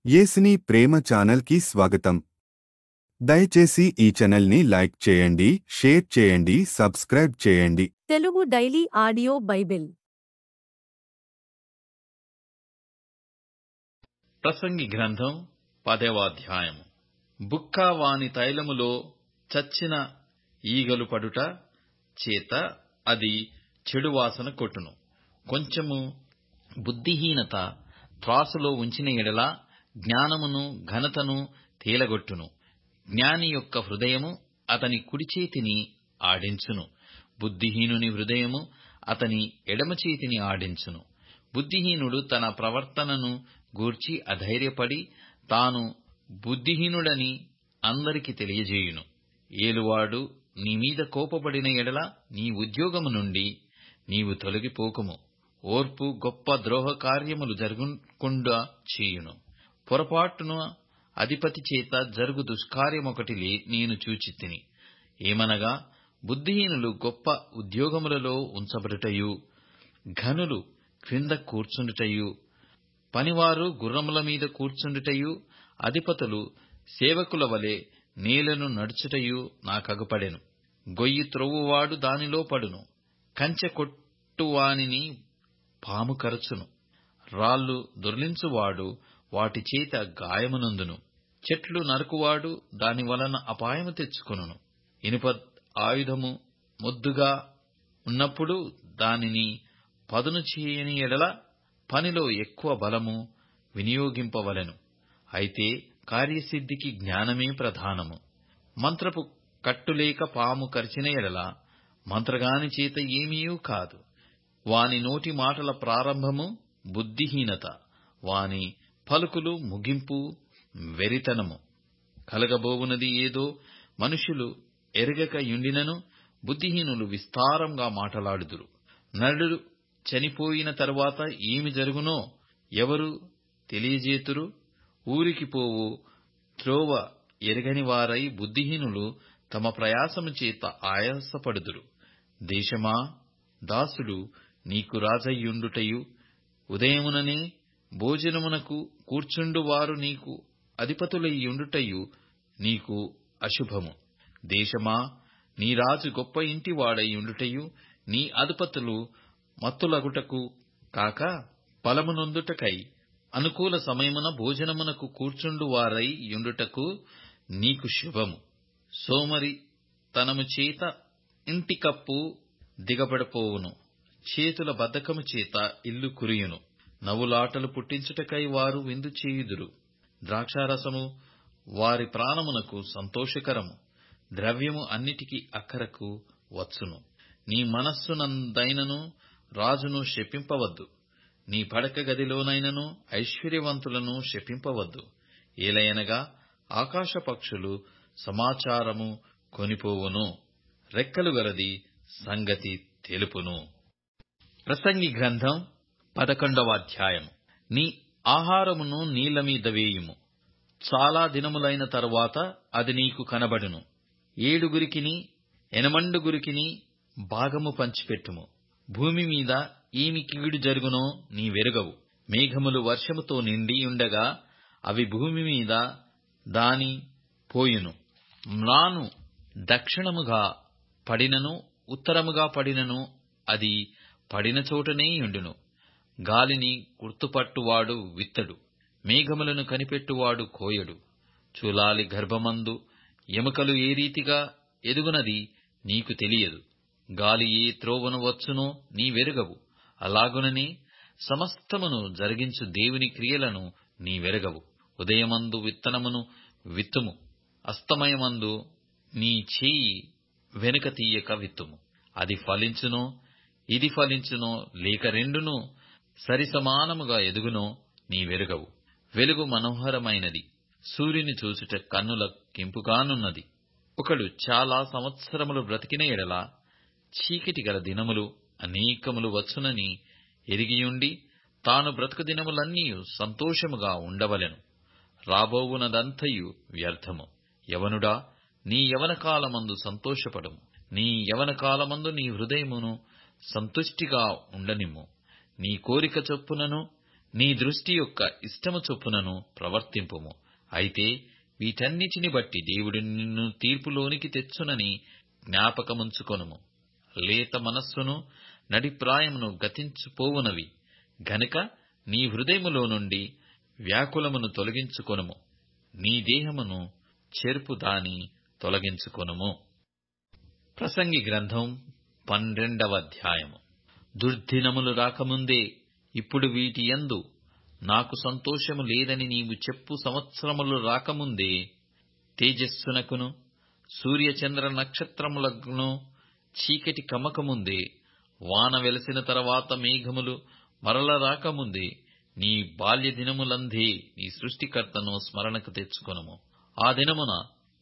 యేసుని ప్రేమ ఛానల్ కి స్వాగతం. దయచేసి ఈ ఛానల్ ని లైక్ చేయండి, షేర్ చేయండి, సబ్స్క్రైబ్ చేయండి. తెలుగు డైలీ ఆడియో బైబిల్ ప్రసంగి గ్రంథం 10వ అధ్యాయము. బుక్క వాని తైలములో చచ్చిన ఈగలు పడుట చేత అది చెడు వాసన కొట్టును. కొంచెము బుద్ధిహీనత త్రాసులో ఉంచిన ఎడల జ్ఞానమును ఘనతను తేలగొట్టును. జ్ఞాని యొక్క హృదయము అతని కుడి చేతిని ఆడించును, బుద్ధిహీనుని హృదయము అతని ఎడమ చేతిని ఆడించును. బుద్ధిహీనుడు తన ప్రవర్తనను గూర్చి అధైర్యపడి తాను బుద్ధిహీనుడని అందరికి తెలియజేయును. ఏలువాడు నీ మీద కోపపడిన ఎడల నీ ఉద్యోగము నుండి నీవు తొలగిపోకుము. ఓర్పు గొప్ప ద్రోహ కార్యములు జరగకుండా చేయును. పొరపాటున అధిపతి చేత జరుగు దుష్కార్యమొకటి నేను చూచితిని. ఏమనగా బుద్ధిహీనులు గొప్ప ఉద్యోగములలో ఉంచబడుటయు, ఘనులు క్రింద కూర్చుండుటయు, పనివారు గుర్రముల మీద కూర్చుండుటయు, అధిపతులు సేవకుల వలె నేలను నడుచుటయు నాకగుపడెను. గొయ్యి త్రొవ్వువాడు దానిలో పడును, కంచె కొట్టువానిని పాము కరచును, రాళ్లు దొర్లించువాడు వాటి చేత గాయమునందును, చెట్లు నరుకువాడు దాని వలన అపాయము తెచ్చుకొనును. ఇనుప ఆయుధము మొద్దుగా ఉన్నప్పుడు దానిని పదును చేయని ఎడల పనిలో ఎక్కువ బలము వినియోగింపవలెను. అయితే కార్యసిద్ధికి జ్ఞానమే ప్రధానము. మంత్రపు కట్టులేక పాము కరిచిన ఎడల మంత్రగాని చేత ఏమీయూ కాదు. వాని నోటి మాటల ప్రారంభము బుద్ధిహీనత, వాని పలుకులు ముగింపు వెరితనము. కలగబోవునది ఏదో మనుషులు ఎరగక యుండినను బుద్ధిహీనులు విస్తారంగా మాటలాడుదురు. నరుడు చనిపోయిన తరువాత ఏమి జరుగునో ఎవరు తెలియజేతురు? ఊరికి పోవు త్రోవ ఎరగని వారై బుద్ధిహీనులు తమ ప్రయాసము చేత ఆయాసపడుదురు. దేశమా, దాసుడు నీకు రాజయ్యుండుటయు, ఉదయముననే భోజనమునకు కూర్చుండు వారు నీకు అధిపతులయ్యుండుటయు నీకు అశుభము. దేశమా, నీ రాజు గొప్ప ఇంటి వాడయ్యుండుటయు, నీ అధిపతులు మత్తులగుటకు కాక బలమునొందుటకై అనుకూల సమయమున భోజనమునకు కూర్చుండు వారై యుండుటకు నీకు శుభము. సోమరి తనము చేత ఇంటి కప్పు దిగబడిపోవును, చేతుల బద్ధకము చేత ఇల్లు కురియును. నవ్వులాటలు పుట్టించుటకై వారు విందు చేయుదురు. ద్రాక్షారసము వారి ప్రాణమునకు సంతోషకరము, ద్రవ్యము అన్నిటికీ అక్కరకు వచ్చును. నీ మనస్సునందైనను రాజును శపింపవద్దు, నీ పడక గదిలోనైనను ఐశ్వర్యవంతులను శపింపవద్దు. ఏలయనగా ఆకాశ పక్షులు సమాచారము కొనిపోవును, రెక్కలు గలది సంగతి తెలుపును. ప్రసంగి గ్రంథం 11వ అధ్యాయము. నీ ఆహారమును నీళ్ల మీద వేయుము, చాలా దినములైన తరువాత అది నీకు కనబడును. 7 8 భాగము పంచిపెట్టుము. భూమి మీద ఏమి కీడు జరుగునో నీవెరుగవు. మేఘములు వర్షముతో నిండి ఉండగా అవి భూమి మీద దాని పోయును. మ్రాను దక్షిణముగా పడినను ఉత్తరముగా పడినను అది పడిన చోటనే యుండును. గాలిని గుర్తుపట్టువాడు విత్తడు, మేఘములను కనిపెట్టువాడు కోయడు. చూలాలి గర్భమందు ఎముకలు ఏ రీతిగా ఎదుగునది నీకు తెలియదు. గాలి ఏ త్రోవను వచ్చునో నీవెరుగవు. అలాగుననే సమస్తమును జరిగించు దేవుని క్రియలను నీవెరగవు. ఉదయమందు విత్తనమును విత్తుము, అస్తమయమందు నీ చేయి వెనుక తీయక విత్తుము. అది ఫలించునో ఇది ఫలించునో లేక రెండును సరిసమానముగా ఎదుగునో నీవెరుగవు. వెలుగు మనోహరమైనది, సూర్యుని చూచుట కన్నుల కింపుగానున్నది. ఒకడు చాలా సంవత్సరములు బ్రతికిన ఎడల చీకటి గల దినములు అనేకములు వచ్చునని ఎరిగియుండి తాను బ్రతుకు దినములన్నీ సంతోషముగా ఉండవలెను. రాబోవునదంతయు వ్యర్థము. యవనుడా, నీ యవన కాలమందు సంతోషపడము, నీ యవన కాలమందు నీ హృదయమును సంతుష్టిగా ఉండనిమ్ము. నీ కోరిక చొప్పునను నీ దృష్టి యొక్క ఇష్టము చొప్పునను ప్రవర్తింపుము. అయితే వీటన్నిటిని బట్టి దేవుడు నిన్ను తీర్పులోనికి తెచ్చునని జ్ఞాపకముంచుకొనుము. లేత మనస్సును నడిప్రాయమును గతించిపోవునవి గనుక నీ హృదయములో నుండి వ్యాకులమును తొలగించుకొనుము. నీ దేహమును చెరుపు దాని తొలగించుకొనుము. ప్రసంగి గ్రంథం 12వ అధ్యాయము. దుర్దినములు రాకముందే ఇప్పుడు వీటి యందు నాకు సంతోషము లేదని నీవు చెప్పు సంవత్సరములు రాకముందే, తేజస్సునకును సూర్యచంద్ర నక్షత్రములకును చీకటి కమ్మకముందే, వాన వెలసిన తర్వాత మేఘములు మరల రాకముందే, నీ బాల్య దినములందే నీ సృష్టికర్తను స్మరణకు తెచ్చుకొనుము. ఆ దినమున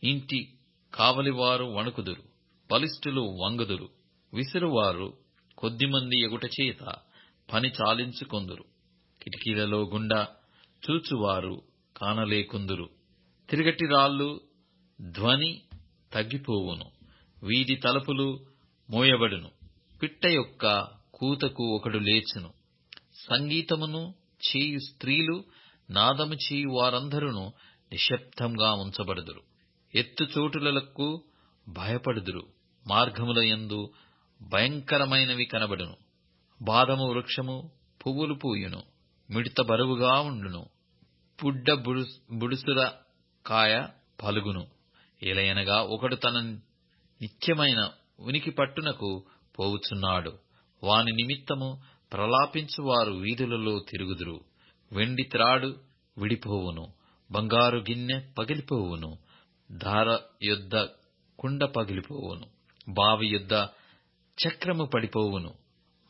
ఇంటి కావలివారు వణుకుదురు, బలిష్ఠులు వంగుదురు, విసురువారు కొద్దిమంది ఎగుటచేత పని చాలించుకొందురు. కిటికీలలో గుండా చూచువారు కానలేకుందురు. తిరగటి రాళ్ళు ధ్వని తగ్గిపోవును, వీధి తలుపులు మోయబడును. పిట్ట యొక్క కూతకు ఒకడు లేచును. సంగీతమును చేయు స్త్రీలు, నాదము చేయు వారందరూ నిశ్శబ్దంగా ఉంచబడుదురు. ఎత్తుచోటులకు భయపడుదురు. మార్గముల యందు భయంకరమైనవి కనబడును. బాదము వృక్షము పువ్వులు పూయును, మిడత బరువుగా ఉండును, పుడ్డ బుడుసుర కాయ పలుగును. ఏలయనగా ఒకడు తన నిత్యమైన ఉనికి పట్టునకు పోవుచున్నాడు. వాని నిమిత్తము ప్రలాపించువారు వీధులలో తిరుగుదురు. వెండి త్రాడు విడిపోవును, బంగారు గిన్నె పగిలిపోవును, ధార యొద్ద కుండ పగిలిపోవును, బావి యొద్ద చక్రము పడిపోవును.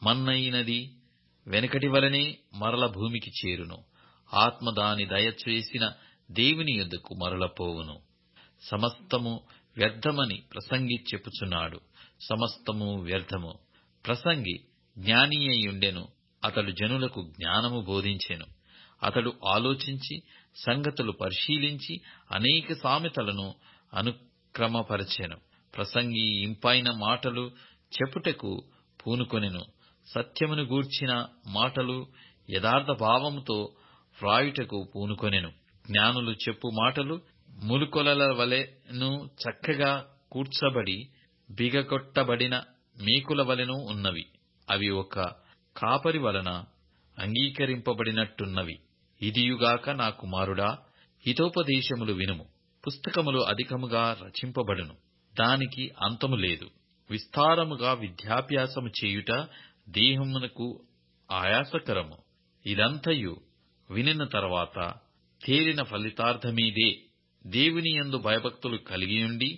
మన్నయినది వెనకటి వలనే మరల భూమికి చేరును. ఆత్మ దాని దయచేసిన దేవుని యొద్దకు మరలపోవును. సమస్తము వ్యర్థమని ప్రసంగి చెప్పుచున్నాడు. సమస్తము వ్యర్థము. ప్రసంగి జ్ఞానియయుండెను. అతడు జనులకు జ్ఞానము బోధించెను. అతడు ఆలోచించి సంగతులు పరిశీలించి అనేక సామెతలను అనుక్రమపరచెను. ప్రసంగి ఇంపైన మాటలు చెప్పుటకు పూనుకొనెను. సత్యమును గూర్చిన మాటలు యథార్థ భావముతో వ్రాయుటకు పూనుకొనెను. జ్ఞానులు చెప్పు మాటలు ములుకొలల వలెను చక్కగా కూర్చబడి బిగగొట్టబడిన మేకుల వలెను ఉన్నవి. అవి ఒక కాపరి వలన అంగీకరింపబడినట్టున్నవి. ఇదియుగాక నా కుమారుడా, హితోపదేశములు వినుము. పుస్తకములు అధికముగా రచింపబడును, దానికి అంతము లేదు. విస్తారముగా విద్యాభ్యాసము చేయుట దేహమునకు ఆయాసకరము. ఇదంతయు వినిన తర్వాత తేలిన ఫలితార్థమీదే. దేవుని యందు భయభక్తులు కలిగియుండి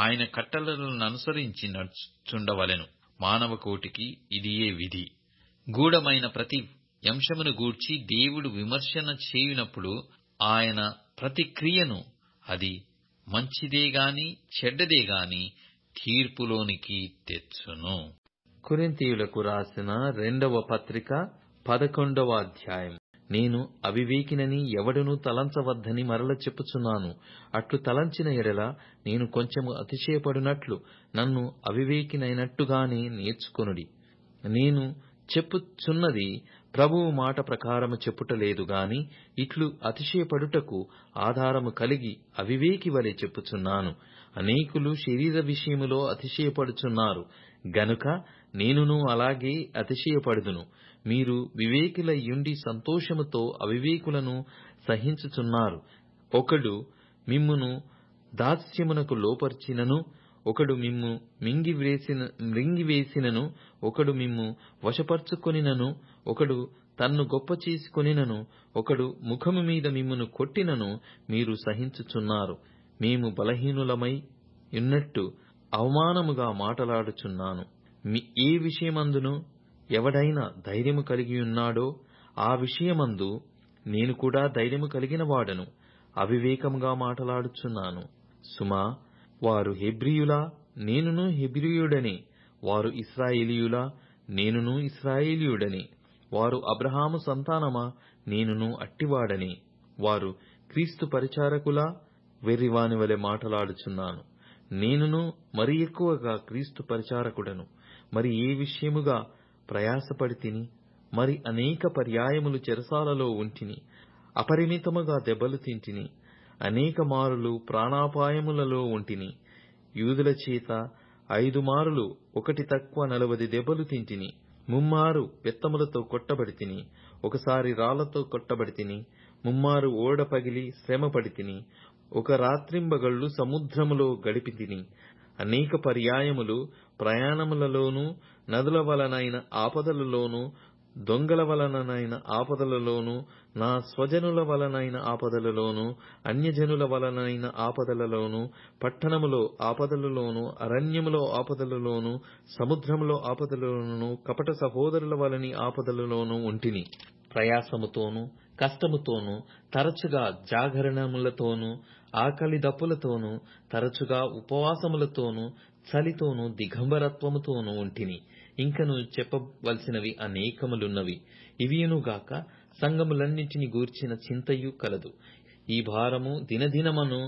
ఆయన కట్టడలను అనుసరించి నడుచుండవలెను. మానవ కోటికి ఇదియే విధి. గూఢమైన ప్రతి అంశమును గూర్చి దేవుడు విమర్శన చేయునప్పుడు ఆయన ప్రతి క్రియను, అది మంచిదేగాని చెడ్డదేగాని, తీర్పులోనికి తెచ్చును. కొరింథీయులకు రాసిన 2వ పత్రిక 11వ అధ్యాయం. నేను అవివేకినని ఎవడునూ తలంచవద్దని మరల చెప్పుచున్నాను. అట్లు తలంచిన ఎడల నేను కొంచెము అతిశయపడునట్లు నన్ను అవివేకినైనట్టుగానే నేర్చుకొనుడి. నేను చెప్పుచున్నది ప్రభువు మాట ప్రకారము చెప్పుటలేదు గాని ఇట్లు అతిశయపడుటకు ఆధారము కలిగి అవివేకి వలె చెప్పుచున్నాను. అనేకులు శరీర విషయములో అతిశయపడుచున్నారు గనుక నేనును అలాగే అతిశయపడుదును. మీరు వివేకులయ్యుండి సంతోషముతో అవివేకులను సహించుచున్నారు. ఒకడు మిమ్మును దాస్యమునకు లోపర్చినను, ఒకడు మిమ్ము మృంగివేసినను, ఒకడు మిమ్ము వశపర్చుకొనినను, ఒకడు తన్ను గొప్ప చేసుకొనినను, ఒకడు ముఖము మీద మిమ్మును కొట్టినను మీరు సహించుచున్నారు. మేము బలహీనులమై ఉన్నట్టు అవమానముగా మాటలాడుచున్నాను. ఏ విషయమందును ఎవడైనా ధైర్యము కలిగియున్నాడో ఆ విషయమందు నేను కూడా ధైర్యము కలిగిన వాడను. అవివేకముగా మాటలాడుచున్నాను. సుమా, వారు హెబ్రీయులా? నేనును హెబ్రీయుడనే. వారు ఇశ్రాయేలీయులా? నేనును ఇశ్రాయేలీయుడనే. వారు అబ్రహాము సంతానమా? నేనును అట్టివాడనే. వారు క్రీస్తు పరిచారకులా? వెర్రివాని వలె మాటలాడుచున్నాను. నేనును మరి ఎక్కువగా క్రీస్తు పరిచారకుడను. మరి ఏ విషయముగా ప్రయాసపడి తిని మరి అనేక పర్యాయములు చెరసాలలో ఉంటిని, అపరిమితముగా దెబ్బలు తింటిని, అనేక మారులు ప్రాణాపాయములలో ఉంటిని. యూదుల చేత 5 మారులు ఒకటి తక్కువ 40 దెబ్బలు తింటిని. 3 బెత్తములతో కొట్టబడితిని, ఒకసారి రాళ్లతో కొట్టబడితిని. 3 ఓడ పగిలి శ్రమ పడితిని, ఒక రాత్రింబగళ్ళు సముద్రములో గడిపితిని. అనేక పర్యాయములు ప్రయాణములలోనూ, నదుల వలనైన ఆపదలలోనూ, దొంగల వలనైన ఆపదలలోనూ, నా స్వజనుల వలనైన ఆపదలలోనూ, అన్యజనుల వలనైన ఆపదలలోనూ, పట్టణములో ఆపదలలోనూ, అరణ్యములో ఆపదలలోనూ, సముద్రములో ఆపదలలోనూ, కపట సహోదరుల వలని ఆపదలలోనూ ఉంటిని. ప్రయాసముతోనూ కష్టముతోనూ, తరచుగా జాగరణములతోనూ, ఆకలి దప్పులతోనూ, తరచుగా ఉపవాసములతోనూ, చలితోనూ, దిగంబరత్వముతోనూ ఉంటిని. ఇంకను చెప్పవలసినవి అనేకములున్నవి. ఇవియునుగాక సంఘములన్నిటిని గూర్చిన చింతయు కలదు. ఈ భారము దినదినమును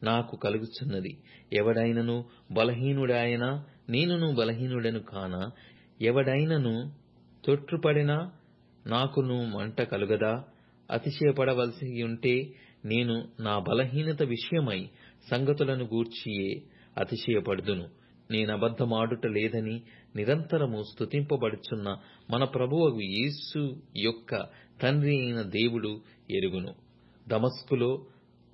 నాకు కలుగుచున్నది. ఎవడైనను బలహీనుడాయనా, నేనును బలహీనుడను కానా? ఎవడైనను తొట్రుపడినా నాకును మంట కలుగదా? అతిశయపడవలసి ఉంటే నేను నా బలహీనత విషయమై సంగతులను గూర్చియే అతిశయపడుదును. నేనబద్ధమాడుట లేదని నిరంతరము స్తుతింపబడుచున్న మన ప్రభువగు యేసు యొక్క తండ్రి అయిన దేవుడు ఎరుగును. దమస్కులో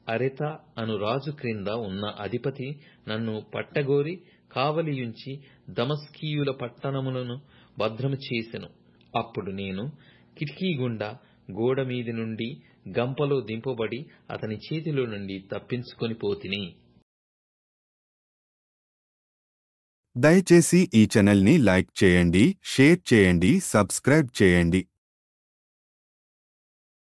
అరెత అను రాజు క్రింద ఉన్న అధిపతి నన్ను పట్టగోరి కావలియుంచి దమస్కీయుల పట్టణములను భద్రము చేసెను. అప్పుడు నేను కిటికీ గుండా గోడ మీది నుండి గంపలో దింపబడి అతని చేతిలో నుండి తప్పించుకొని పోతిని. దయచేసి ఈ ఛానల్ని లైక్ చేయండి, షేర్ చేయండి, సబ్స్క్రైబ్ చేయండి.